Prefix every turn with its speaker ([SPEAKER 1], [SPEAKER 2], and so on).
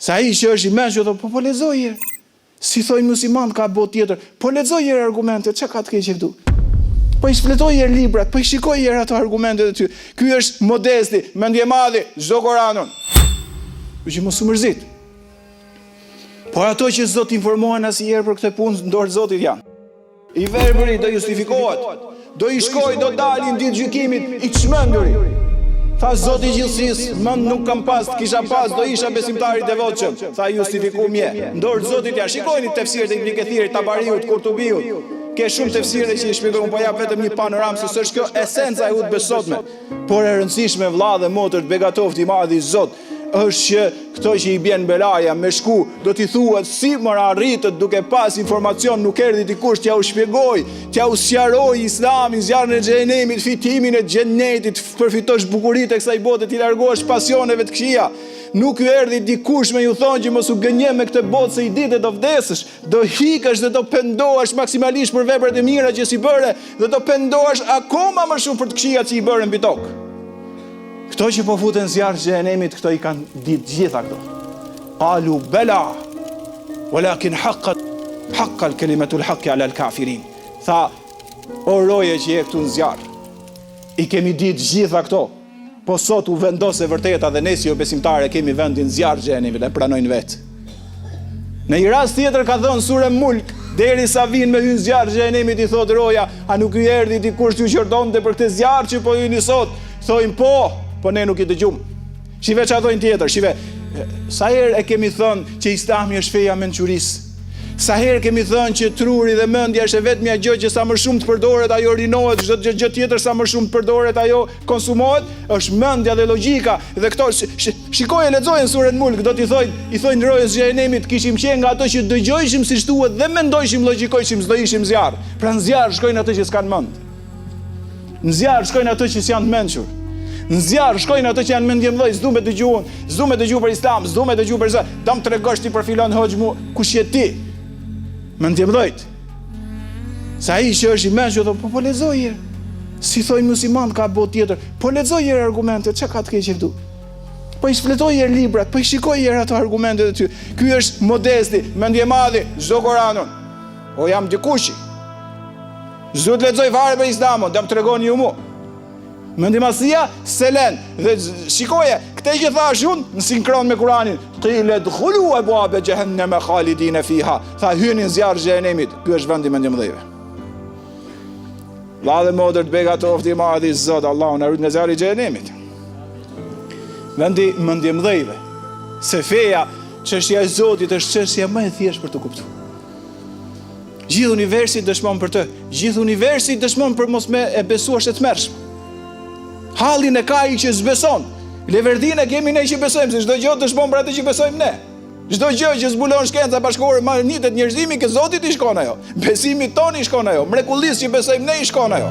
[SPEAKER 1] Sa ai që është i mençur thotë, po lexoje. Si thojnë musliman ka botë tjetër. Po lexoje argumentet, çka ka të keqe këtu? Po i shfletoje librat, po i shikoje ato argumentet e ty. Ky është modesti, mendje madhi, çdo Koranon. Që mos u mërzit. Por ato që s'do të informohen asnjëherë për këtë punë, ndor Zotit janë. I verbëri do justifikohet. Do i shkoj, do dalin ditë gjykimit i çmenduri. Tha Zoti i gjithësisë, mend nuk kam pas, kisha pas, do isha besimtar i devotshëm. Tha justifikumje. Ndor Zotit ja. Shikojeni tefsiret e Ibn Kethirit, Tabariut, Kurtubiut. Ke shumë tefsire që i shpjegojnë, po jap vetëm një panoramë se s'është kjo esenca e udhëve sotme. Por e rëndësishme vëlla dhe motër të begatoft i madh i Zot, është që këto që i bjen belaja me shku, do t'i thuhet si më arritët duke pas informacion, nuk erdhi dikush t'ja u shpjegoj, t'ja u sqaroj Islamin, zjarrin e xhenemit, fitimin e xhenetit, përfitosh bukuritë e kësaj bote, t'i largohesh pasioneve të këqija. Nuk ju erdhi dikush me ju thonë që mos u gënje me këtë botë se i ditë do vdesësh, do hikesh dhe do pendohesh maksimalisht për veprat e mira që si bëre dhe do pendohesh akoma më shumë për të këqijat që i bërën mbi tokë. Këto që po futen zjarr xhenemit, këto i kanë ditë gjitha këto. Qalu bela walakin haqqa al-kalimatu al-haqqi ala al-kafirin. Tha, o roje që je këtu në zjarr, i kemi ditë gjitha këto. Po sot u vendos e vërteta dhe ne si jo besimtare kemi vendin zjarr xhenemit e pranojnë vetë. Në një rast tjetër ka thënë sure Mulk, derisa vinë me hyn zjarr xhenemit i thotë roja, a nuk i erdhi dikush t'ju qërdonte për këtë zjarr që po hyni sot? Thojnë po ne nuk i dëgjum. Shive ç'a thojnë tjetër, shive. Sa herë e kemi thënë që Islami është feja mençurisë. Sa herë kemi thënë që truri dhe mendja është vetmja gjë që sa më shumë të përdoret ajo rinohet, çdo gjë tjetër sa më shumë të përdoret ajo konsumohet, është mendja dhe logjika. Dhe këto shikojë lexojnë surën Mulk, do t'i thojnë rojës xhenemit, kishim qenë nga ato që dëgjojshim siç thuhet dhe mendojshim logjikojshim, s'do ishim zjarr. Pra në zjarr shkojnë ato që s'kan mend. Në zjarr shkojnë ato që s'janë të mençur. Në zjarr shkojnë ato që janë mendje mëdhej, s'du me dëgjuar për Islam, s'du me dëgjuar për Zot. Dam tregosh ti për filon hoxhmu, kush je ti? Mendje mëdhej. Sa ai që është i mençur thotë, po lexoje. Si thojnë musliman ka botë tjetër. Po lexoje argumentet, çka ka të keqe këtu? Po i shfletoje librat, po i shikoje ato argumentet e ty. Ky është modesti, mendje madhi, çdo Koranon. O jam dikushi. Çdo të lexoj fare për Islamon, dam tregoni ju mua. Mendimësia selen dhe shikoje këtë që thash unë në sinkron me Kuranin, qile dkhulu abwaaba jahannam khalidin fiha, tha hynin zjarr xhenemit. Ky është vendi mendimëdhëve. La dhe modër të begatofti i madh i Zot, Allahu na rrit në zjarrin e xhenemit. Vendi mendimëdhëve. Se feja, çështja e Zotit është çështja më e thjeshtë për të kuptuar. Gjithë universi dëshmon për të. Gjithë universi dëshmon për mos me e besuar të tmerrshëm. Hallin e ka i që s'beson. Leverdin e kemi ne që besojmë, se çdo gjë dëshmon për atë që besojmë ne. Çdo gjë që zbulon shkenca bashkëkohore, marrnitet njerëzimi, ke Zoti i shkon ajo. Besimi ton i shkon ajo. Mrekullisë që besojmë ne i shkon ajo.